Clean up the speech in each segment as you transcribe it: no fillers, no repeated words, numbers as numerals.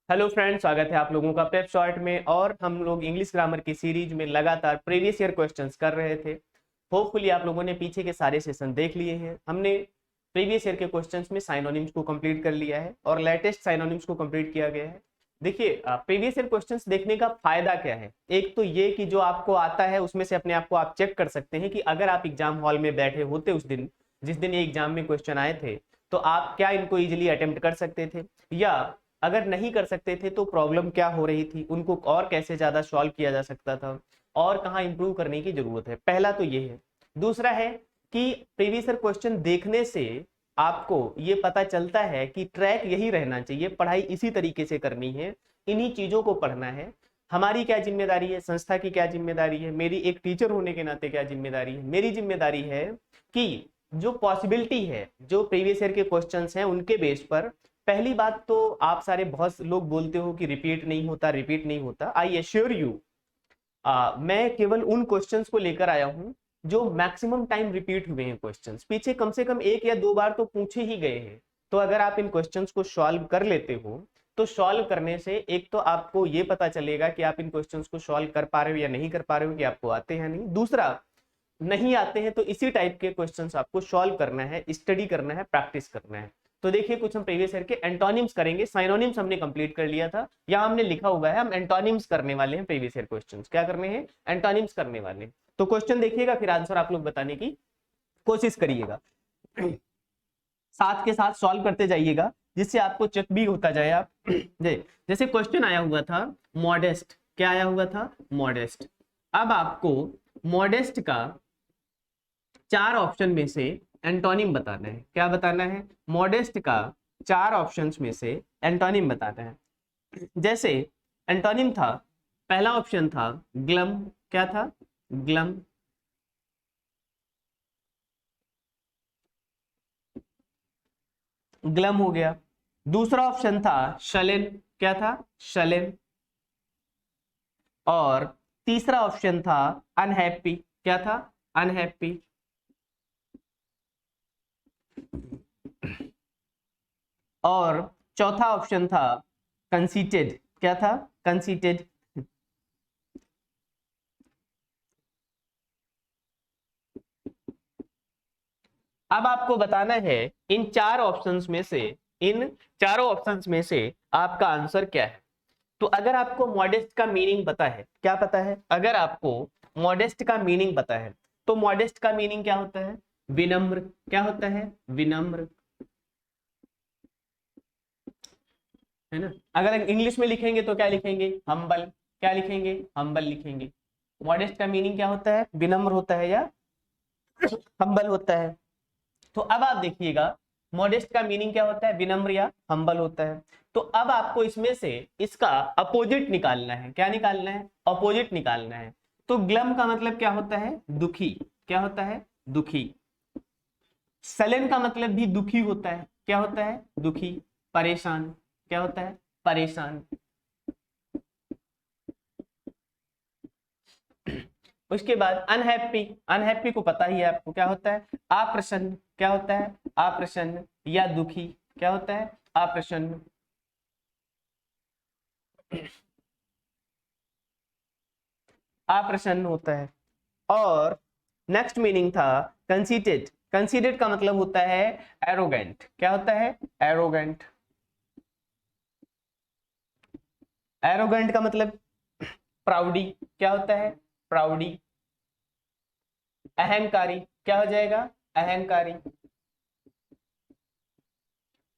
Hello friends, स्वागत है आप लोगों का पेप शॉर्ट में। और हम लोग इंग्लिश ग्रामर की सीरीज में लगातार प्रीवियस ईयर क्वेश्चंस कर रहे थे। होपफुली आप लोगों ने पीछे के सारे सेशन देख लिए हैं। हमने प्रीवियस ईयर के क्वेश्चंस में साइनोनिम्स को कंप्लीट कर लिया है और लेटेस्ट साइनोनिम्स को कंप्लीट किया गया है। देखिए, प्रीवियस ईयर क्वेश्चंस देखने का फायदा क्या है। एक तो ये कि जो आपको आता है उसमें से अपने आप को आप चेक कर सकते हैं कि अगर आप एग्जाम हॉल में बैठे होते उस दिन, जिस दिन ये एग्जाम में क्वेश्चन आए थे, तो आप क्या इनको इजिली अटेम्प्ट कर सकते थे, या अगर नहीं कर सकते थे तो प्रॉब्लम क्या हो रही थी, उनको और कैसे ज्यादा सॉल्व किया जा सकता था, और कहाँ इंप्रूव करने की जरूरत है। पहला तो ये है। दूसरा है कि प्रीवियस ईयर क्वेश्चन देखने से आपको ये पता चलता है कि ट्रैक यही रहना चाहिए, पढ़ाई इसी तरीके से करनी है, इन्हीं चीजों को पढ़ना है। हमारी क्या जिम्मेदारी है, संस्था की क्या जिम्मेदारी है, मेरी एक टीचर होने के नाते क्या जिम्मेदारी है। मेरी जिम्मेदारी है कि जो पॉसिबिलिटी है, जो प्रीवियस ईयर के क्वेश्चंस हैं उनके बेस पर, पहली बात तो आप सारे बहुत लोग बोलते हो कि रिपीट नहीं होता, रिपीट नहीं होता। आई एश्योर यू, मैं केवल उन क्वेश्चंस को लेकर आया हूं जो मैक्सिमम टाइम रिपीट हुए हैं। क्वेश्चंस पीछे कम से कम एक या दो बार तो पूछे ही गए हैं। तो अगर आप इन क्वेश्चंस को सॉल्व कर लेते हो तो सॉल्व करने से एक तो आपको ये पता चलेगा कि आप इन क्वेश्चंस को सॉल्व कर पा रहे हो या नहीं कर पा रहे हो, कि आपको आते हैं नहीं। दूसरा, नहीं आते हैं तो इसी टाइप के क्वेश्चंस आपको सॉल्व करना है, स्टडी करना है, प्रैक्टिस करना है। तो देखिए, कुछ हम प्रीवियस ईयर के एंटोनिम्स करेंगे। साइनोनिम्स हमने कंप्लीट कर लिया था, यहाँ हमने लिखा हुआ है हम एंटोनिम्स करने वाले हैं। प्रीवियस ईयर क्वेश्चंस क्या करने हैं, एंटोनिम्स करने वाले हैं। तो क्वेश्चन देखिएगा, फिर आंसर आप लोग बताने की कोशिश करिएगा, साथ के साथ सॉल्व करते जाइएगा, जिससे आपको चेक भी होता जाए। आप जैसे क्वेश्चन आया हुआ था मॉडेस्ट, क्या आया हुआ था, मॉडेस्ट। अब आपको मॉडेस्ट का 4 ऑप्शन में से एंटोनिम बताना है। क्या बताना है, मॉडेस्ट का 4 ऑप्शंस में से एंटोनिम बताना है। जैसे एंटोनिम था, पहला ऑप्शन था ग्लम। क्या था, ग्लम। ग्लम हो गया। दूसरा ऑप्शन था शलेन। क्या था, शलेन। और तीसरा ऑप्शन था अनहैप्पी। क्या था, अनहैप्पी। और चौथा ऑप्शन था कंसीटेड। क्या था, कंसीटेड। अब आपको बताना है इन 4 ऑप्शंस में से, इन चारों ऑप्शंस में से आपका आंसर क्या है। तो अगर आपको मॉडेस्ट का मीनिंग पता है, क्या पता है, अगर आपको मॉडेस्ट का मीनिंग पता है, तो मॉडेस्ट का मीनिंग क्या होता है, विनम्र। क्या होता है, विनम्र, है ना। अगर इंग्लिश में लिखेंगे तो क्या लिखेंगे, हम्बल। क्या लिखेंगे, हम्बल लिखेंगे। मॉडेस्ट का मीनिंग क्या होता है, विनम्र होता है या हम्बल होता है। तो अब आप देखिएगा, मॉडेस्ट का मीनिंग क्या होता है, विनम्र या हम्बल होता है। तो अब आपको इसमें से इसका अपोजिट निकालना है। क्या निकालना है, अपोजिट निकालना है। तो ग्लम का मतलब क्या होता है, दुखी। क्या होता है, दुखी। सलन का मतलब भी दुखी होता है। क्या होता है, दुखी। परेशान। क्या होता है, परेशान। उसके बाद अनहैप्पी। अनहैप्पी को पता ही है आपको, क्या होता है, अप्रसन्न। क्या होता है, अप्रसन्न या दुखी। क्या होता है, अप्रसन्न। अप्रसन्न होता है। और नेक्स्ट मीनिंग था कंसीटेड। कंसीटेड का मतलब होता है एरोगेंट। क्या होता है, एरोगेंट। एरोगेंट का मतलब प्राउडी। क्या होता है, प्राउडी। अहंकारी। क्या हो जाएगा, अहंकारी।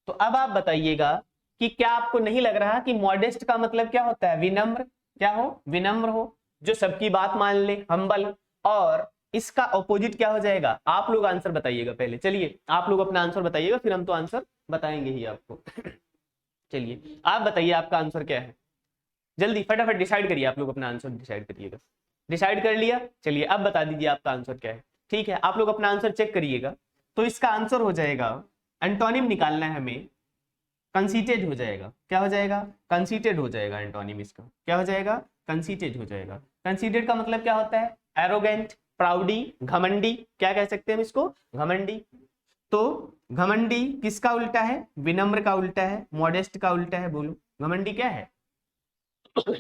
तो अब आप बताइएगा कि क्या आपको नहीं लग रहा कि मॉडेस्ट का मतलब क्या होता है, विनम्र। क्या हो, विनम्र हो, जो सबकी बात मान ले, हम्बल। और इसका ऑपोजिट क्या हो जाएगा, आप लोग आंसर बताइएगा पहले। चलिए आप लोग अपना आंसर बताइएगा, फिर हम तो आंसर बताएंगे ही आपको। चलिए आप बताइए आपका आंसर क्या है, जल्दी फटाफट डिसाइड करिए। आप लोग अपना आंसर डिसाइड करिएगा। डिसाइड कर लिया, चलिए अब बता दीजिए आपका आंसर क्या है। ठीक है, आप लोग अपना आंसर चेक करिएगा। तो इसका आंसर हो जाएगा, एंटोनिम निकालना है हमें, कंसीटेड हो जाएगा। क्या हो जाएगा, कंसीटेड हो जाएगा। एंटोनिम इसका क्या हो जाएगा, कंसीटेड हो जाएगा। कंसीटेड का मतलब क्या होता है, एरोगेंट, प्राउडी, घमंडी। क्या कह सकते हैं हम इसको, घमंडी। तो घमंडी किसका उल्टा है, विनम्र का उल्टा है, मॉडेस्ट का उल्टा है, बोलो। घमंडी क्या है?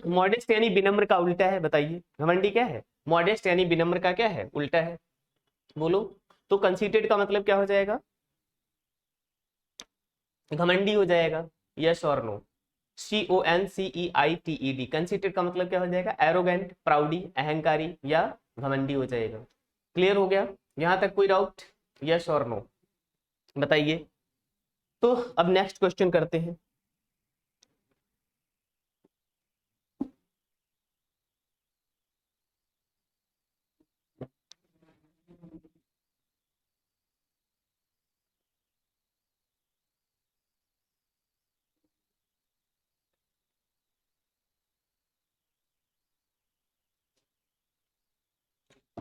मॉडेस्ट यानी विनम्र का उल्टा है, बताइए घमंडी क्या है? मॉडेस्ट यानी विनम्र का क्या है? उल्टा है, बोलो। तो कंसीटेड का मतलब क्या हो जाएगा? घमंडी हो जाएगा, यस और नो? CONCEITED, कंसीटेड का मतलब क्या हो जाएगा? एरोगेंट, प्राउडी, अहंकारी या घमंडी हो जाएगा। क्लियर हो गया यहां तक? कोई डाउट, यस और नो बताइए। तो अब नेक्स्ट क्वेश्चन करते हैं।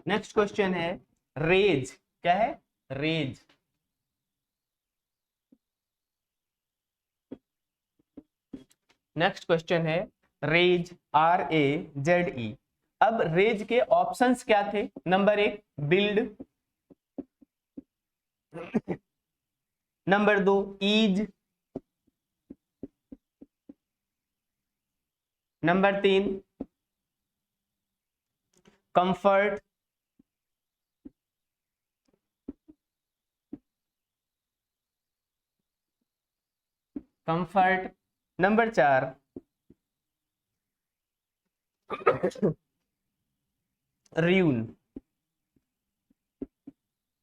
नेक्स्ट क्वेश्चन है रेज, क्या है? रेज। नेक्स्ट क्वेश्चन है रेज, RAZE। अब रेज के ऑप्शंस क्या थे? Number 1 build, number 2 ease, number 3 comfort, comfort, number 4 ruin.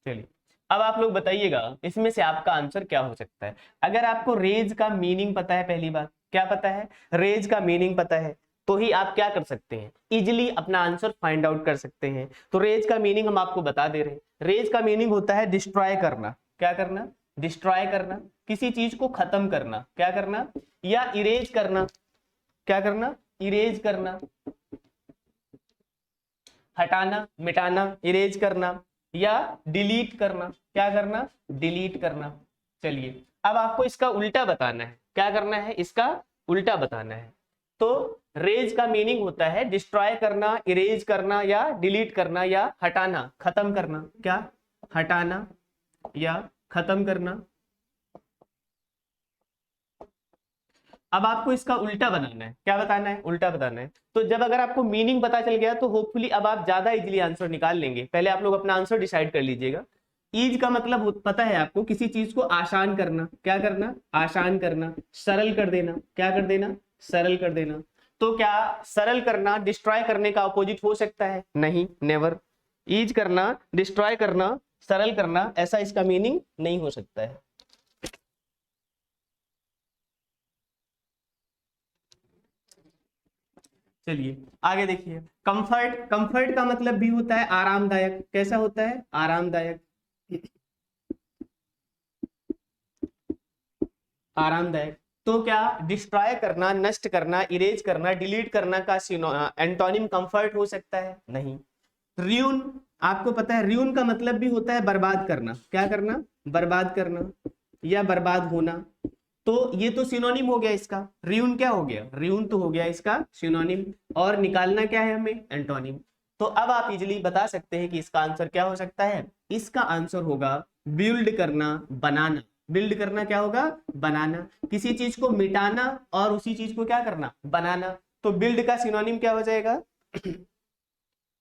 चलिए अब आप लोग बताइएगा इसमें से आपका आंसर क्या हो सकता है। अगर आपको रेज का मीनिंग पता है, पहली बात क्या पता है? रेज का मीनिंग पता है तो ही आप क्या कर सकते हैं? इजिली अपना आंसर फाइंड आउट कर सकते हैं। तो रेज का मीनिंग हम आपको बता दे रहे हैं। रेज का मीनिंग होता है डिस्ट्रॉय करना। क्या करना? डिस्ट्रॉय करना, किसी चीज को खत्म करना। क्या करना? या इरेज करना। क्या करना? इरेज करना, हटाना, मिटाना, इरेज करना या डिलीट करना। क्या करना? डिलीट करना। चलिए अब आपको इसका उल्टा बताना है। क्या करना है? इसका उल्टा बताना है। तो रेज का मीनिंग होता है डिस्ट्रॉय करना, इरेज करना या डिलीट करना या हटाना, खत्म करना। क्या? हटाना या खत्म करना। अब आपको इसका उल्टा बनाना है। क्या बताना है? उल्टा बताना है। तो जब अगर आपको मीनिंग पता चल गया तो होपफुली अब आप ज्यादा इजीली आंसर निकाल लेंगे। पहले आप लोग अपना आंसर डिसाइड कर लीजिएगा। ईज का मतलब पता है आपको? किसी चीज को आसान करना। क्या करना? आसान करना, सरल कर देना। क्या कर देना? सरल कर देना। तो क्या सरल करना डिस्ट्रॉय करने का अपोजिट हो सकता है? नहीं, नेवर। ईज करना, डिस्ट्रॉय करना, सरल करना, ऐसा इसका मीनिंग नहीं हो सकता है। चलिए आगे देखिए। कंफर्ट, कंफर्ट का मतलब भी होता है आरामदायक। कैसा होता है? आरामदायक, आरामदायक। तो क्या डिस्ट्रॉय करना, नष्ट करना, इरेज करना, डिलीट करना का एंटोनिम कंफर्ट हो सकता है? नहीं। र्यून, आपको पता है र्यून का मतलब भी होता है बर्बाद करना। क्या करना? बर्बाद करना या बर्बाद होना। तो ये तो सिनोनिम हो गया इसका। र्यून क्या हो गया? र्यून तो हो गया इसका सिनोनिम। और निकालना क्या है हमें? एंटोनिम। तो अब आप इजिली बता सकते हैं कि इसका आंसर क्या हो सकता है। इसका आंसर होगा बिल्ड करना, बनाना। बिल्ड करना क्या होगा? बनाना। किसी चीज को मिटाना और उसी चीज को क्या करना? बनाना। तो बिल्ड का सिनोनिम क्या हो जाएगा?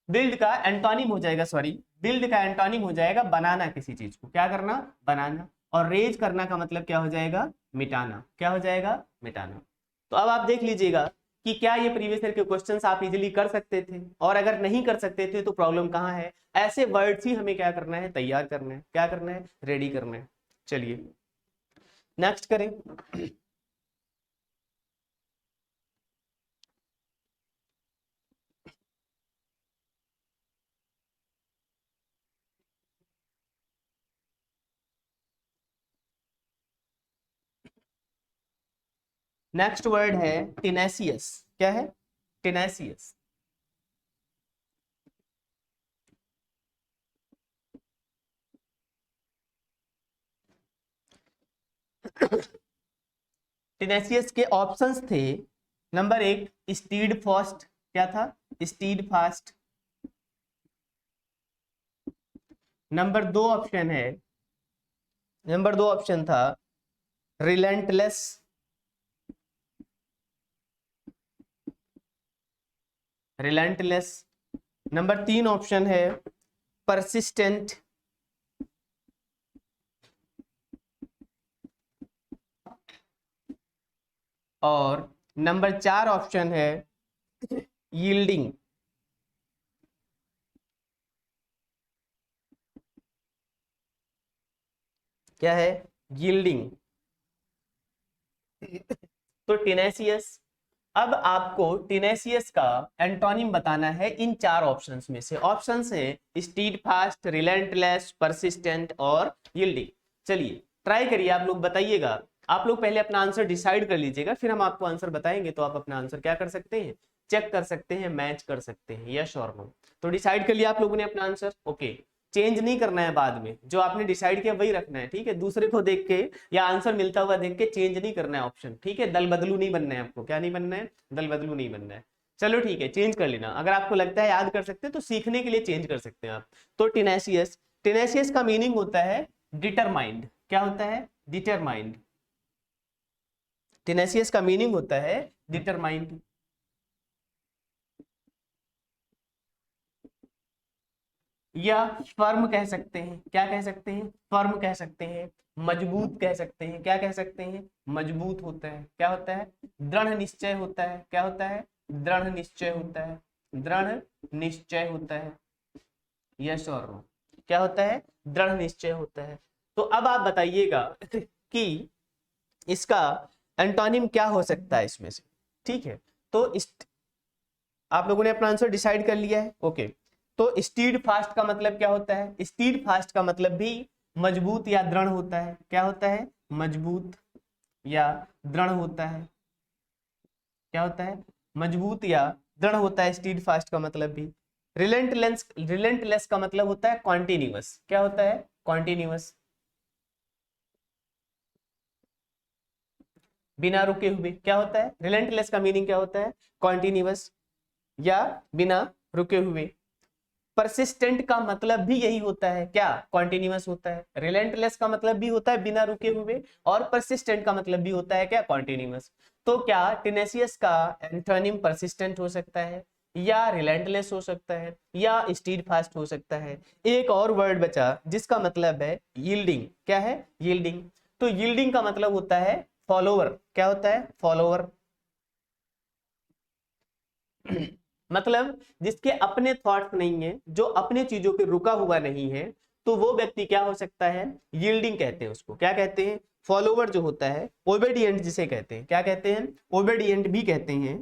बिल्ड का एंटोनिम हो जाएगा, सॉरी, बिल्ड का एंटोनिम हो जाएगा बनाना। किसी चीज को क्या करना? बनाना। और रेज करना का मतलब क्या हो जाएगा? मिटाना। क्या हो जाएगा? मिटाना। तो अब आप देख लीजिएगा कि क्या ये प्रीवियस ईयर के क्वेश्चंस आप इजीली कर सकते थे, और अगर नहीं कर सकते थे तो प्रॉब्लम कहाँ है? ऐसे वर्ड्स ही हमें क्या करना है? तैयार करना है। क्या करना है? रेडी करना है। चलिए नेक्स्ट करें। नेक्स्ट वर्ड है टिनेसियस। क्या है? टिनेसियस। टिनेसियस के ऑप्शंस थे। Number 1 stead fast. क्या था? Stead fast. नंबर 2 ऑप्शन है, नंबर 2 ऑप्शन था रिलेंटलेस। रिलेंटलेस। नंबर 3 ऑप्शन है परसिस्टेंट। और नंबर 4 ऑप्शन है यील्डिंग। क्या है? यील्डिंग। तो टेनेसियस। अब आपको टेनेसियस का एंटोनिम बताना है इन 4 ऑप्शंस में से। ऑप्शंस है स्टीड फास्ट, रिलेंटलेस, परसिस्टेंट और यील्डिंग। चलिए ट्राई करिए, आप लोग बताइएगा। आप लोग पहले अपना आंसर डिसाइड कर लीजिएगा, फिर हम आपको आंसर बताएंगे तो आप अपना आंसर क्या कर सकते हैं, चेक कर सकते हैं, मैच कर सकते हैं, यस और नो। तो डिसाइड कर लिया आप लोगों ने अपना आंसर? ओके। चेंज नहीं करना है बाद में, जो आपने डिसाइड किया वही रखना है, ठीक है? दूसरे को देख के या आंसर मिलता हुआ देख के चेंज नहीं करना है ऑप्शन, ठीक है? दल बदलू नहीं बनना है आपको। क्या नहीं बनना है? दल बदलू नहीं बनना है। चलो ठीक है, चेंज कर लेना। अगर आपको लगता है याद कर सकते हैं तो सीखने के लिए चेंज कर सकते हैं आप। तो टेनेसियस, टेनेसियस का मीनिंग होता है डिटरमाइंड। क्या होता है? डिटरमाइंड। टेनेसियस का मीनिंग होता है डिटरमाइंड। या फर्म कह सकते हैं। क्या कह सकते हैं? फर्म कह सकते हैं, मजबूत कह सकते हैं। क्या कह सकते हैं? मजबूत होता है। क्या होता है? दृढ़ निश्चय होता है। क्या होता है? दृढ़ निश्चय होता है। दृढ़ निश्चय होता है, यस और नो। क्या होता है? दृढ़ निश्चय होता है। तो अब आप बताइएगा कि इसका एंटोनिम क्या हो सकता है इसमें से, ठीक है? तो आप लोगों ने अपना आंसर डिसाइड कर लिया है, ओके। तो स्टीड फास्ट का मतलब क्या होता है? स्टीड फास्ट का मतलब भी मजबूत या दृढ़ होता है। क्या होता है? मजबूत या दृढ़ होता है। क्या होता है? मजबूत या दृढ़ होता है स्टीड फास्ट का मतलब भी। रिलेंटलेस, रिलेंटलेस का मतलब होता है कॉन्टिन्यूअस। क्या होता है? कॉन्टिन्यूअस, बिना रुके हुए। क्या होता है? रिलेंटलेस का मीनिंग क्या होता है? कॉन्टिन्यूअस या बिना रुके हुए। परसिस्टेंट का मतलब भी यही होता है, क्या? कॉन्टिन्यूअस होता है। रिलेंटलेस का मतलब भी होता है बिना रुके हुए, और परसिस्टेंट का मतलब भी होता है क्या? कॉन्टिन्यूअस। तो क्या टेनेसियस का एंटोनिम परसिस्टेंट हो सकता है, या रिलेंटलेस हो सकता है, या स्टीड फास्ट हो सकता है? एक और वर्ड बचा जिसका मतलब है यील्डिंग। क्या है? यील्डिंग। तो यील्डिंग का मतलब होता है फॉलोवर। क्या होता है? फॉलोवर। मतलब जिसके अपने थॉट्स नहीं है, जो अपने चीजों पे रुका हुआ नहीं है, तो वो व्यक्ति क्या हो सकता है? यील्डिंग कहते हैं उसको। क्या कहते हैं? फॉलोवर जो होता है, ओबेडिएंट जिसे कहते हैं। क्या कहते हैं? ओबेडिएंट भी कहते हैं।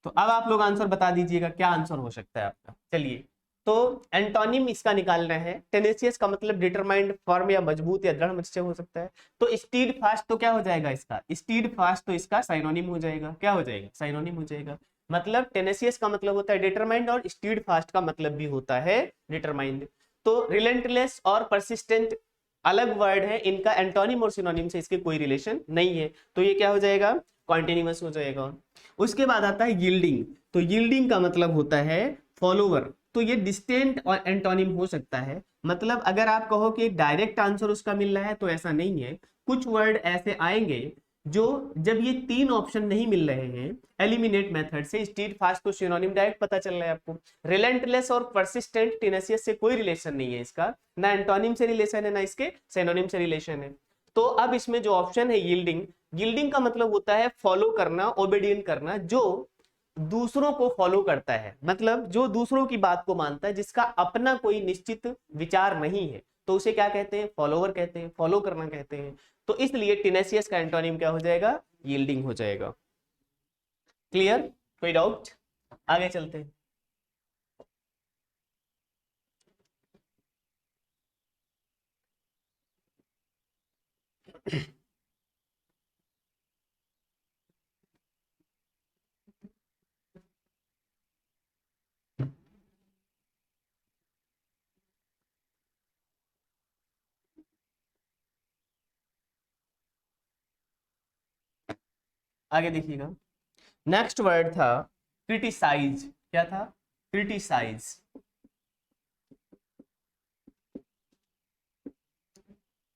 तो अब आप लोग आंसर बता दीजिएगा, क्या आंसर हो सकता है आपका? चलिए, तो एंटोनिम इसका निकालना है। टेनेसियस का मतलब डिटरमाइंड, फर्म या मजबूत या दृढ़ निश्चय हो सकता है। तो स्टीड फास्ट तो क्या हो जाएगा इसका? स्टीड फास्ट तो इसका साइनोनिम हो जाएगा। क्या हो जाएगा? साइनोनिम हो जाएगा। मतलब टेनेसियस का मतलब होता है डिटरमाइंड, और स्टीड फास्ट का मतलब भी होता है डिटरमाइंड। तो रिलेंटलेस और परसिस्टेंट अलग वर्ड है, इनका एंटोनिम और सिनोनिम से इसके कोई रिलेशन नहीं है। तो ये क्या हो जाएगा? कॉन्टिन्यूअस हो जाएगा। उसके बाद आता है यील्डिंग। तो यील्डिंग का मतलब होता है फॉलोवर। तो ये डिस्टेंट और एंटोनिम हो सकता है। मतलब अगर आप कहो कि डायरेक्ट आंसर उसका मिल रहा है, तो ऐसा नहीं है। कुछ वर्ड ऐसे आएंगे जो, जब ये 3 ऑप्शन नहीं मिल रहे हैं एलिमिनेट मेथड से, स्टीड फास्ट तो सिनोनिम डायरेक्ट पता चल रहा है आपको। रिलेंटलेस और परसिस्टेंट टेनेसियस से कोई रिलेशन नहीं है इसका, ना एंटोनिम से रिलेशन है, ना इसके सिनोनिम से रिलेशन है। तो अब इसमें जो ऑप्शन है यील्डिंग, यील्डिंग का मतलब होता है फॉलो करना, ओबेडिएंट करना, जो दूसरों को फॉलो करता है। मतलब जो दूसरों की बात को मानता है, जिसका अपना कोई निश्चित विचार नहीं है, तो उसे क्या कहते हैं? फॉलोवर कहते हैं, फॉलो करना कहते हैं। तो इसलिए टेनेसियस का एंटोनिम क्या हो जाएगा? यील्डिंग हो जाएगा। क्लियर? कोई डाउट? आगे चलते हैं। आगे देखिएगा, नेक्स्ट वर्ड था क्रिटिसाइज। क्या था? क्रिटिसाइज।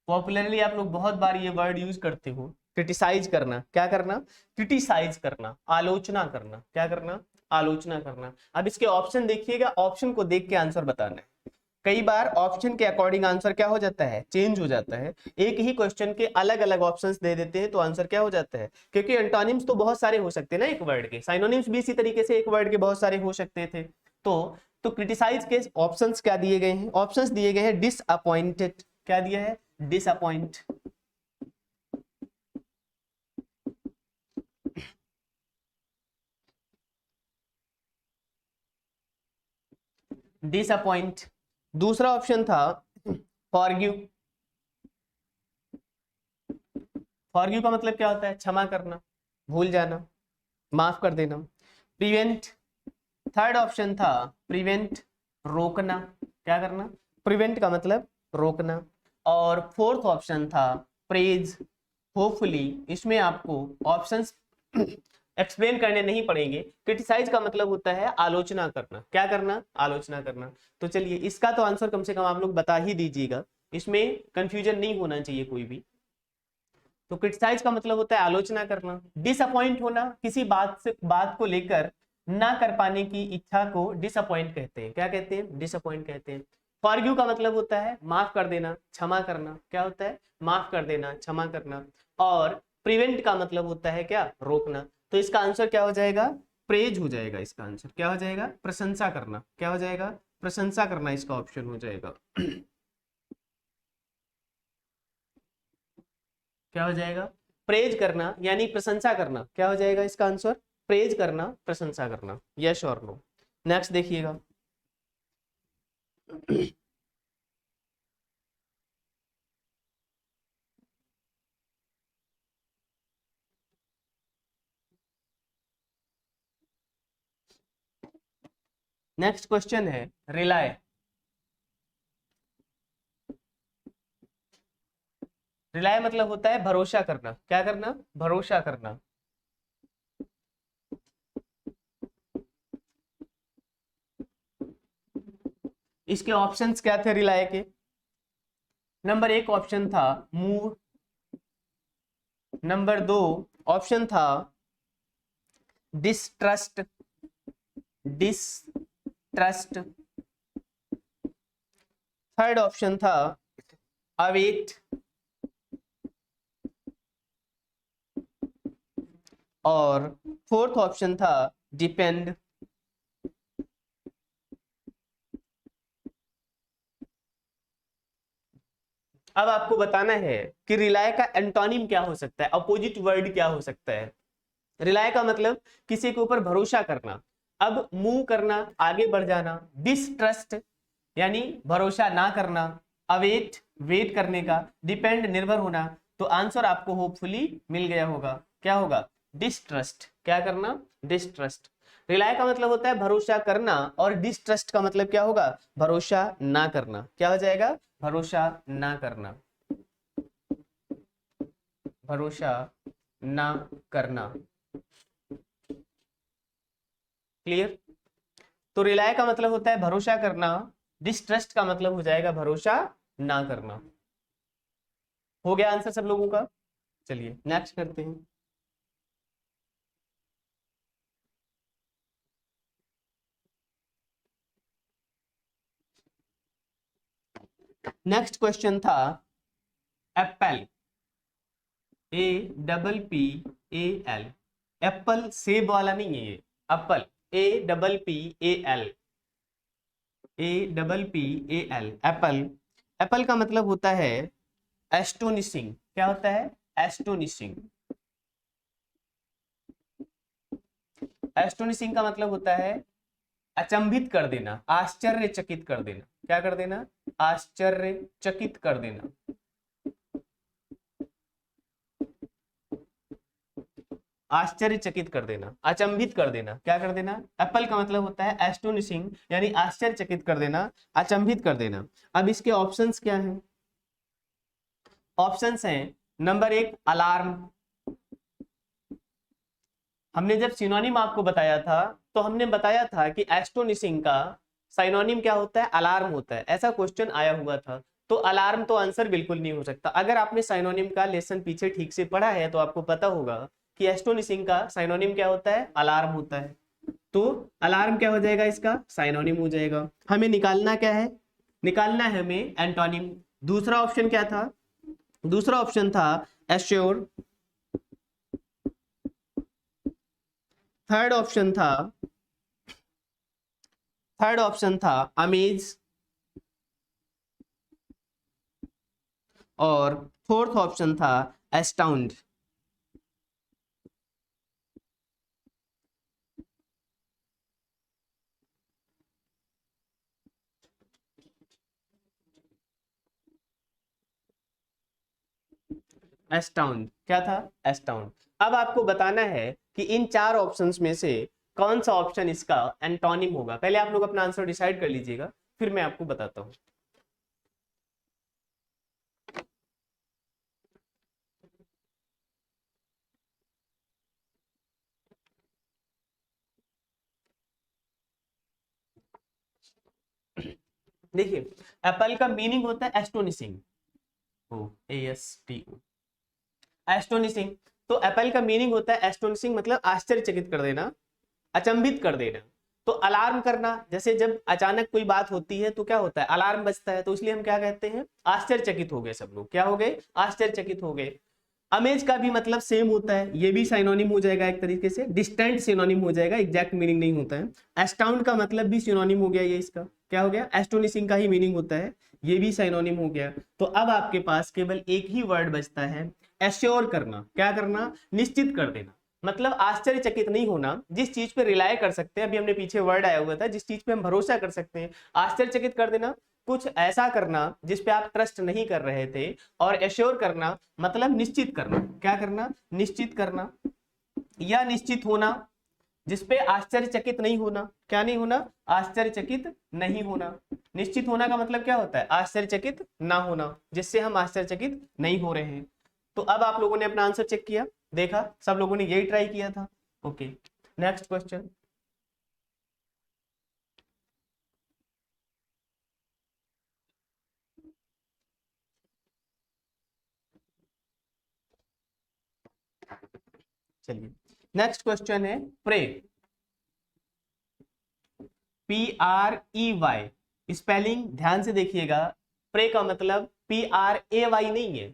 पॉपुलरली आप लोग बहुत बार ये वर्ड यूज करते हो, क्रिटिसाइज करना, क्या करना, क्रिटिसाइज करना, आलोचना करना, क्या करना, आलोचना करना। अब इसके ऑप्शन देखिएगा, ऑप्शन को देख के आंसर बताना है। कई बार ऑप्शन के अकॉर्डिंग आंसर क्या हो जाता है, चेंज हो जाता है। एक ही क्वेश्चन के अलग अलग ऑप्शंस दे देते हैं तो आंसर क्या हो जाता है, क्योंकि एंटोनिम्स तो बहुत सारे हो सकते हैं ना एक वर्ड के, साइनोनिम्स भी इसी तरीके से एक वर्ड के बहुत सारे हो सकते थे। तो क्रिटिसाइज के ऑप्शंस क्या दिए गए हैं, ऑप्शंस दिए गए हैं डिसअपॉइंटेड, क्या दिया है, डिसअपॉइंट, डिसअपॉइंट। दूसरा ऑप्शन था फॉरगिव, फॉरगिव का मतलब क्या होता है, क्षमा करना, भूल जाना, माफ कर देना। प्रिवेंट, थर्ड ऑप्शन था प्रिवेंट, रोकना, क्या करना, प्रिवेंट का मतलब रोकना। और फोर्थ ऑप्शन था प्रेज, होपफुली इसमें आपको ऑप्शंस एक्सप्लेन करने नहीं पड़ेंगे। क्रिटिसाइज का मतलब होता है आलोचना करना, क्या करना, आलोचना करना। तो चलिए इसका तो आंसर कम से कम आप लोग बता ही दीजिएगा, इसमें कंफ्यूजन नहीं होना चाहिए कोई भी। तो क्रिटिसाइज का मतलब होता है आलोचना करना। डिसअपॉइंट होना, किसी बात को लेकर ना कर पाने की इच्छा को डिसअपॉइंट कहते हैं, क्या कहते हैं, डिसअपॉइंट कहते हैं। फॉरगिव का मतलब होता है माफ कर देना, क्षमा करना, क्या होता है, माफ कर देना, क्षमा करना। और प्रिवेंट का मतलब होता है क्या, रोकना। तो इसका आंसर क्या हो जाएगा, प्रेज हो जाएगा। इसका आंसर क्या हो जाएगा, प्रशंसा करना, क्या हो जाएगा, प्रशंसा करना, इसका ऑप्शन हो जाएगा। क्या हो जाएगा, प्रेज करना यानी प्रशंसा करना, क्या हो जाएगा इसका आंसर, प्रेज करना, प्रशंसा करना। यस और नो। नेक्स्ट देखिएगा। नेक्स्ट क्वेश्चन है रिलाय। रिलाय मतलब होता है भरोसा करना, क्या करना, भरोसा करना। इसके ऑप्शंस क्या थे रिलाय के, नंबर एक ऑप्शन था मूव, नंबर दो ऑप्शन था डिस्ट्रस्ट, डिस्ट्रस्ट, थर्ड ऑप्शन था अवेट, और फोर्थ ऑप्शन था डिपेंड। अब आपको बताना है कि रिलाय का एंटोनिम क्या हो सकता है, अपोजिट वर्ड क्या हो सकता है। रिलाय का मतलब किसी के ऊपर भरोसा करना, अब मूव करना, आगे बढ़ जाना, डिस्ट्रस्ट यानी भरोसा ना करना, अवेट वेट करने का, डिपेंड निर्भर होना। तो आंसर आपको होपफुली मिल गया होगा, क्या होगा, डिस्ट्रस्ट, क्या करना, डिस्ट्रस्ट। रिलाय का मतलब होता है भरोसा करना और डिस्ट्रस्ट का मतलब क्या होगा, भरोसा ना करना, क्या हो जाएगा, भरोसा ना करना, भरोसा ना करना। क्लियर। तो रिलाय का मतलब होता है भरोसा करना, डिस्ट्रस्ट का मतलब हो जाएगा भरोसा ना करना। हो गया आंसर सब लोगों का। चलिए नेक्स्ट करते हैं। नेक्स्ट क्वेश्चन था Apple, A double P A L, Apple सेब वाला नहीं है ये, Apple, A double P A L, A double P A L, Apple. Apple का मतलब होता है एस्टोनिशिंग, क्या होता है, एस्टोनिशिंग। एस्टोनिशिंग का मतलब होता है अचंभित कर देना, आश्चर्यचकित कर देना, क्या कर देना, आश्चर्यचकित कर देना। आश्चर्यचकित कर देना, अचंभित कर देना, क्या कर देना। एप्पल का मतलब होता है एस्टोनिशिंग यानी आश्चर्यचकित कर देना, अचंभित कर देना। अब इसके ऑप्शंस क्या हैं, ऑप्शंस हैं नंबर एक अलार्म। हमने जब सिनोनिम आपको बताया था तो हमने बताया था कि एस्टोनिशिंग का साइनोनिम क्या होता है, अलार्म होता है, ऐसा क्वेश्चन आया हुआ था। तो अलार्म तो आंसर बिल्कुल नहीं हो सकता। अगर आपने साइनोनिम का लेसन पीछे ठीक से पढ़ा है तो आपको पता होगा कि एस्टोनिशिंग का साइनोनिम क्या होता है, अलार्म होता है। तो अलार्म क्या हो जाएगा, इसका साइनोनिम हो जाएगा। हमें निकालना क्या है, निकालना है हमें एंटोनिम। दूसरा ऑप्शन क्या था, दूसरा ऑप्शन था एश्योर। थर्ड ऑप्शन था, थर्ड ऑप्शन था अमेज। और फोर्थ ऑप्शन था एस्टाउंड। एस्टाउंड क्या था, एस्टाउंड। अब आपको बताना है कि इन चार ऑप्शंस में से कौन सा ऑप्शन इसका एंटोनिम होगा। पहले आप लोग अपना आंसर डिसाइड कर लीजिएगा, फिर मैं आपको बताता हूं। देखिए, एप्पल का मीनिंग होता है एस्टोनिशिंग, ओ ASTO, एस्टोनिशिंग। तो एप्पल का मीनिंग होता है एस्टोनिशिंग, मतलब आश्चर्यचकित कर देना, अचंभित कर देना। तो अलार्म करना, जैसे जब अचानक कोई बात होती है तो क्या होता है, अलार्म बजता है, तो इसलिए हम क्या कहते हैं, आश्चर्यचकित हो गए। सब लोग क्या हो गए, आश्चर्यचकित हो गए। अमेज का भी मतलब सेम होता है, ये भी सिनोनिम हो जाएगा एक तरीके से, डिस्टेंट सिनोनिम हो जाएगा, एग्जैक्ट मीनिंग नहीं होता है। एस्टाउंड का मतलब भी सिनोनिम हो गया, ये इसका क्या हो गया, एस्टोनिशिंग का ही मीनिंग होता है, ये भी सिनोनिम हो गया। तो अब आपके पास केवल एक ही वर्ड बचता है, एश्योर करना। क्या करना, निश्चित कर देना, मतलब आश्चर्यचकित नहीं होना, जिस चीज पे रिलाय कर सकते हैं, अभी हमने पीछे वर्ड आया हुआ था, जिस चीज पे हम भरोसा कर सकते हैं, आश्चर्यचकित कर देना। कुछ ऐसा करना जिस पे आप ट्रस्ट नहीं कर रहे थे। और एश्योर करना मतलब निश्चित करना, क्या करना, निश्चित करना। या निश्चित होना जिसपे आश्चर्यचकित नहीं होना, क्या नहीं होना, आश्चर्यचकित नहीं होना। निश्चित होना का मतलब क्या होता है, आश्चर्यचकित ना होना, जिससे हम आश्चर्यचकित नहीं हो रहे हैं। तो अब आप लोगों ने अपना आंसर चेक किया, देखा सब लोगों ने यही ट्राई किया था। Okay, next question. चलिए, नेक्स्ट क्वेश्चन है प्रे। PREY, स्पेलिंग ध्यान से देखिएगा। प्रे का मतलब PRAY नहीं है,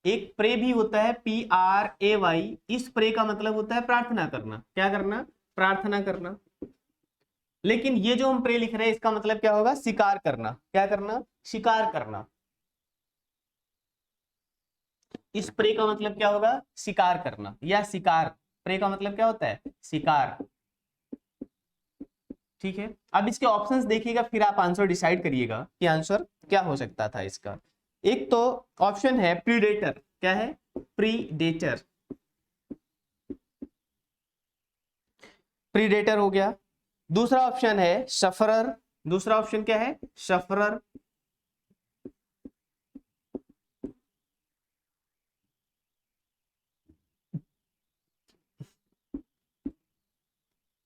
एक प्रे भी होता है PRAY। इस प्रे का मतलब होता है प्रार्थना करना, क्या करना, प्रार्थना करना। लेकिन ये जो हम प्रे लिख रहे हैं इसका मतलब क्या होगा, शिकार करना, क्या करना, शिकार करना। इस प्रे का मतलब क्या होगा, शिकार करना या शिकार। प्रे का मतलब क्या होता है, शिकार। ठीक है, अब इसके ऑप्शंस देखिएगा, फिर आप आंसर डिसाइड करिएगा कि आंसर क्या हो सकता था इसका। एक तो ऑप्शन है प्रीडेटर, क्या है, प्रीडेटर, प्रीडेटर हो गया। दूसरा ऑप्शन है सफरर, दूसरा ऑप्शन क्या है, सफरर।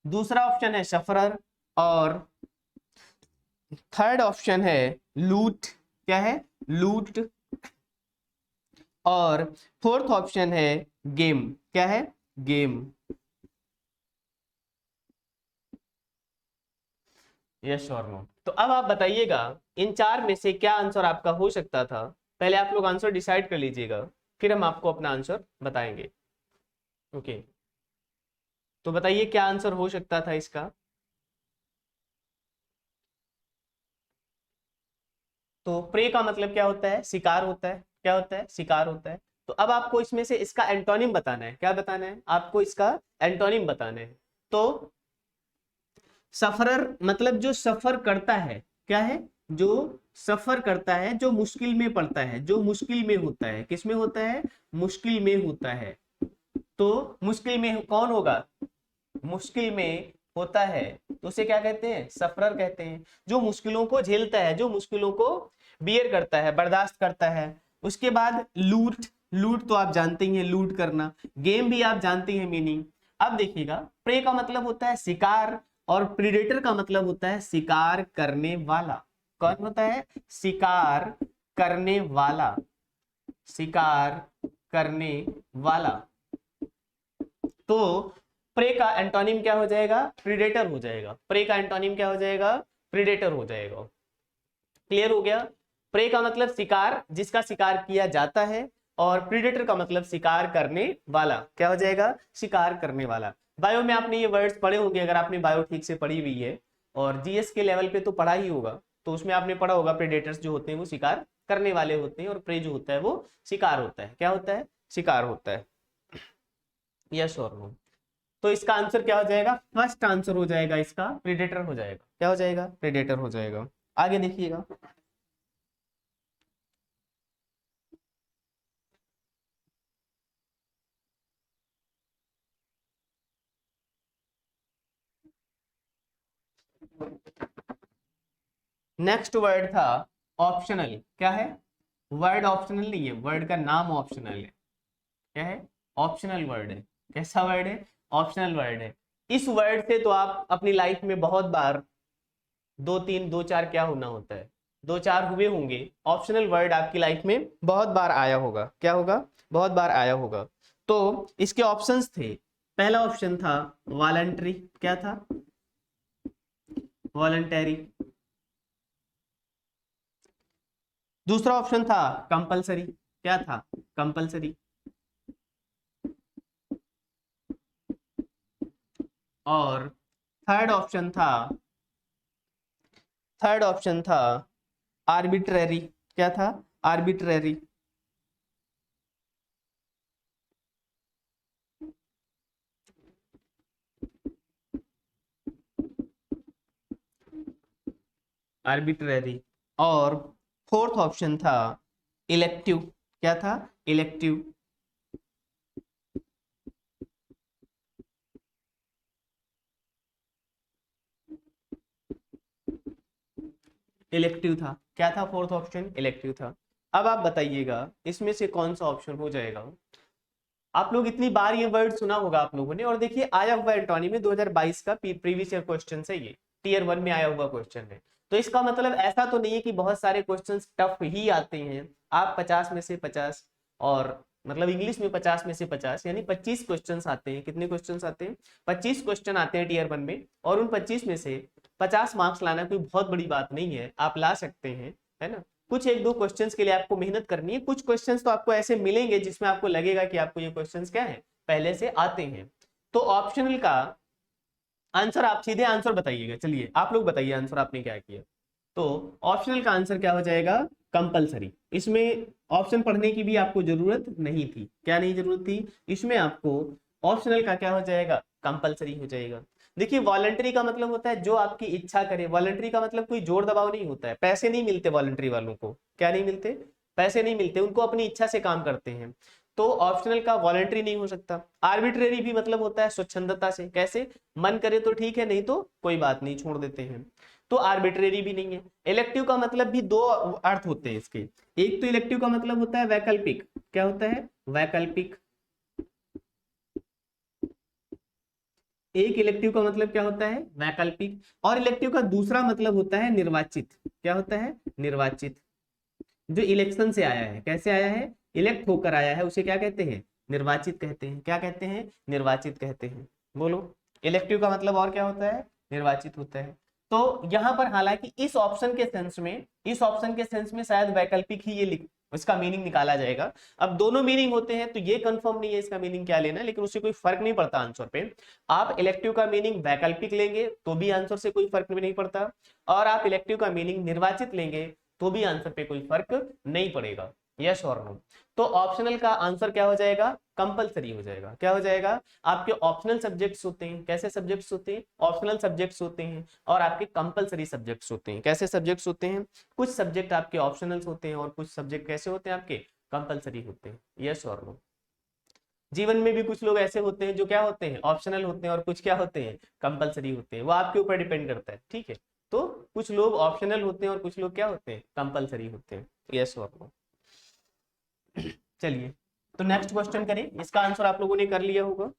दूसरा ऑप्शन है सफरर। और थर्ड ऑप्शन है लूट, क्या है, लूट। और फोर्थ ऑप्शन है गेम, क्या है, गेम। यस और नो। तो अब आप बताइएगा इन चार में से क्या आंसर आपका हो सकता था। पहले आप लोग आंसर डिसाइड कर लीजिएगा, फिर हम आपको अपना आंसर बताएंगे। ओके, तो बताइए क्या आंसर हो सकता था इसका। तो प्रे का मतलब क्या होता है, शिकार होता है, क्या होता है, शिकार होता है। तो अब आपको इसमें से इसका एंटोनिम बताना है, क्या बताना है, आपको इसका एंटोनिम बताना है। तो सफरर मतलब जो सफर करता है, क्या है, जो सफर करता है, जो मुश्किल में पड़ता है, जो मुश्किल में होता है, किसमें होता है, मुश्किल में होता है। तो मुश्किल में कौन होगा, मुश्किल में होता है, तो उसे क्या कहते हैं, सफरर कहते हैं। जो मुश्किलों को झेलता है, जो मुश्किलों को बियर करता है, बर्दाश्त करता है। उसके बाद लूट, लूट तो आप जानते ही हैं, लूट करना। गेम भी आप जानते हैं मीनिंग। अब देखिएगा, प्रे का मतलब होता है शिकार, और प्रीडेटर का मतलब होता है शिकार करने वाला। कौन होता है, शिकार करने वाला, शिकार करने वाला। तो प्रे का एंटोनिम क्या हो जाएगा? प्रीडेटर हो जाएगा। प्रे का एंटोनिम क्या हो जाएगा? प्रीडेटर हो जाएगा। क्लियर हो गया? प्रे का मतलब शिकार, जिसका शिकार किया जाता है, और प्रीडेटर का मतलब शिकार करने वाला। क्या हो जाएगा? शिकार करने वाला। बायो में आपने ये वर्ड्स पढ़े होंगे, अगर आपने बायो ठीक से पढ़ी हुई है, और जीएस के लेवल पे तो पढ़ा ही होगा, तो उसमें आपने पढ़ा होगा प्रेडेटर्स जो होते हैं वो शिकार करने वाले होते हैं, और प्रे जो होता है वो शिकार होता है। क्या होता है? शिकार होता है। यस और नो? तो इसका आंसर क्या हो जाएगा? फर्स्ट आंसर हो जाएगा इसका प्रेडेटर हो जाएगा। क्या हो जाएगा? प्रेडेटर हो जाएगा। आगे देखिएगा। नेक्स्ट वर्ड था ऑप्शनल। क्या है? वर्ड ऑप्शनल नहीं है, वर्ड का नाम ऑप्शनल है। क्या है? ऑप्शनल वर्ड है। कैसा वर्ड है? ऑप्शनल वर्ड है। इस वर्ड से तो आप अपनी लाइफ में बहुत बार, दो तीन दो चार क्या होना होता है, दो चार हुए होंगे। ऑप्शनल वर्ड आपकी लाइफ में बहुत बार आया होगा। क्या होगा? बहुत बार आया होगा। तो इसके ऑप्शंस थे। पहला ऑप्शन था वॉलंटरी। क्या था? वॉलंटरी। दूसरा ऑप्शन था कंपलसरी। क्या था? कंपलसरी। और थर्ड ऑप्शन था, थर्ड ऑप्शन था आर्बिट्रेरी। क्या था? आर्बिट्रेरी। आर्बिट्रेरी। और फोर्थ ऑप्शन था इलेक्टिव। क्या था? इलेक्टिव। इलेक्टिव था। क्या था? फोर्थ ऑप्शन इलेक्टिव था। अब आप बताइएगा इसमें से कौन सा ऑप्शन हो जाएगा? आप लोग इतनी बार ये वर्ड सुना होगा आप लोगों ने, और देखिए आया हुआ एंटोनी में 2022 का प्रीवियस ईयर क्वेश्चन है, ये टीयर 1 में आया हुआ क्वेश्चन है। तो इसका मतलब ऐसा तो नहीं है कि बहुत सारे क्वेश्चंस टफ ही आते हैं। आप 50 में से 50, और मतलब इंग्लिश में 50 में से 50 यानी 25 क्वेश्चंस आते हैं। कितने क्वेश्चंस आते हैं? 25 क्वेश्चन आते हैं टीयर 1 में, और उन 25 में से 50 मार्क्स लाना कोई बहुत बड़ी बात नहीं है, आप ला सकते हैं, है ना? कुछ एक दो क्वेश्चंस के लिए आपको मेहनत करनी है। कुछ क्वेश्चंस तो आपको ऐसे मिलेंगे जिसमें आपको लगेगा कि आपको ये क्वेश्चंस क्या है, पहले से आते हैं। तो ऑप्शनल का आंसर, आप सीधे आंसर बताइएगा। चलिए आप लोग बताइए आंसर आपने क्या किया। तो ऑप्शनल का आंसर क्या हो जाएगा? कंपलसरी। इसमें ऑप्शन पढ़ने की भी आपको जरूरत नहीं थी। क्या नहीं जरूरत थी? इसमें आपको ऑप्शनल का क्या हो जाएगा? कंपलसरी हो जाएगा। देखिए वॉलंटरी का मतलब होता है जो आपकी इच्छा करे। वॉलंटरी का मतलब कोई जोर दबाव नहीं होता है, पैसे नहीं मिलते वॉलंटरी वालों को। क्या नहीं मिलते? पैसे नहीं मिलते, उनको अपनी इच्छा से काम करते हैं। तो ऑप्शनल का वॉलंटरी नहीं हो सकता। आर्बिट्रेरी भी मतलब होता है स्वच्छंदता से। कैसे? मन करे तो ठीक है, नहीं तो कोई बात नहीं, छोड़ देते हैं। तो आर्बिट्रेरी भी नहीं है। इलेक्टिव का मतलब भी दो अर्थ होते हैं इसके। एक तो इलेक्टिव का मतलब होता है वैकल्पिक। क्या होता है? वैकल्पिक। एक इलेक्टिव का मतलब क्या होता है? वैकल्पिक। और इलेक्टिव का दूसरा मतलब होता है निर्वाचित। क्या होता है? निर्वाचित। जो इलेक्शन से आया है। कैसे आया है? इलेक्ट होकर आया है, उसे क्या कहते हैं? निर्वाचित कहते हैं। क्या कहते हैं? निर्वाचित कहते हैं। बोलो। इलेक्टिव का मतलब और क्या होता है? निर्वाचित होता है। तो यहां पर हालांकि इस ऑप्शन के सेंस में, इस ऑप्शन के सेंस में शायद वैकल्पिक ही ये इसका मीनिंग निकाला जाएगा। अब दोनों मीनिंग होते हैं तो ये कंफर्म नहीं है इसका मीनिंग क्या लेना, लेकिन उससे कोई फर्क नहीं पड़ता आंसर पे। आप इलेक्टिव का मीनिंग वैकल्पिक लेंगे तो भी आंसर से कोई फर्क नहीं पड़ता, और आप इलेक्टिव का मीनिंग निर्वाचित लेंगे तो भी आंसर पे कोई फर्क नहीं पड़ेगा। यस और नो? तो ऑप्शनल का आंसर क्या हो जाएगा? कंपलसरी हो जाएगा। क्या हो जाएगा? आपके ऑप्शनल सब्जेक्ट्स होते हैं। कैसे सब्जेक्ट्स होते हैं? ऑप्शनल सब्जेक्ट्स होते हैं। और आपके कंपलसरी सब्जेक्ट्स होते हैं। कैसे सब्जेक्ट्स होते हैं? कुछ सब्जेक्ट आपके ऑप्शनल होते हैं, और कुछ सब्जेक्ट कैसे होते हैं? आपके कंपलसरी होते हैं। यस और नो? जीवन में भी कुछ लोग ऐसे होते हैं जो क्या होते हैं? ऑप्शनल होते हैं, और कुछ क्या होते हैं? कंपलसरी होते हैं। वो आपके ऊपर डिपेंड करता है। ठीक है? तो कुछ लोग ऑप्शनल होते हैं और कुछ लोग क्या होते हैं? कंपलसरी होते हैं। यस और नो? चलिए, तो नेक्स्ट क्वेश्चन करें। इसका आंसर आप लोगों ने कर लिया होगा।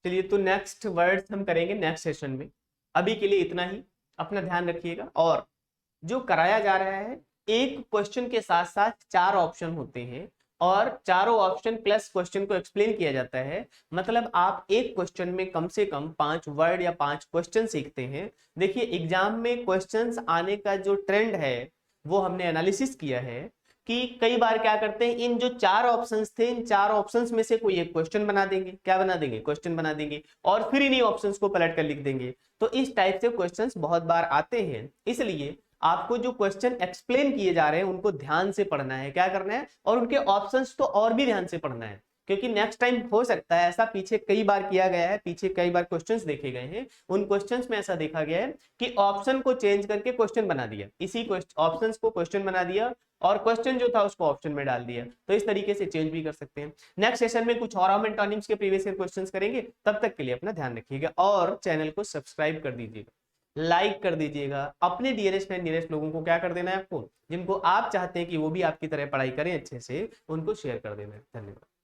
चलिए, तो नेक्स्ट वर्ड्स हम करेंगे नेक्स्ट सेशन में। अभी के लिए इतना ही, अपना ध्यान रखिएगा। और जो कराया जा रहा है, एक क्वेश्चन के साथ साथ चार ऑप्शन होते हैं और चारों ऑप्शन प्लस क्वेश्चन को एक्सप्लेन किया जाता है। मतलब आप एक क्वेश्चन में कम से कम 5 वर्ड या 5 क्वेश्चन सीखते हैं। देखिए, एग्जाम में क्वेश्चंस आने का जो ट्रेंड है वो हमने एनालिसिस किया है कि कई बार क्या करते हैं, इन जो चार ऑप्शंस थे, इन चार ऑप्शंस में से कोई एक क्वेश्चन बना देंगे। क्या बना देंगे? क्वेश्चन बना देंगे, और फिर इन्हीं ऑप्शंस को पलट कर लिख देंगे। तो इस टाइप से क्वेश्चंस बहुत बार आते हैं। इसलिए आपको जो क्वेश्चन एक्सप्लेन किए जा रहे हैं उनको ध्यान से पढ़ना है, क्या करना है, और उनके ऑप्शंस तो और भी ध्यान से पढ़ना है। क्योंकि नेक्स्ट टाइम हो सकता है ऐसा, पीछे कई बार किया गया है, पीछे कई बार क्वेश्चंस देखे गए हैं, उन क्वेश्चंस में ऐसा देखा गया है कि ऑप्शन को चेंज करके क्वेश्चन बना दिया, इसी ऑप्शंस को क्वेश्चन बना दिया, और क्वेश्चन जो था उसको ऑप्शन में डाल दिया। तो इस तरीके से चेंज भी कर सकते हैं। नेक्स्ट सेशन में कुछ और हम एंटोनिम्स के प्रीवियस ईयर क्वेश्चंस करेंगे। तब तक के लिए अपना ध्यान रखिएगा और चैनल को सब्सक्राइब कर दीजिएगा, लाइक कर दीजिएगा। अपने डियरेस्ट एंड नियरेस्ट लोगों को क्या कर देना है, आपको जिनको आप चाहते हैं कि वो भी आपकी तरह पढ़ाई करें अच्छे से, उनको शेयर कर देना है। धन्यवाद।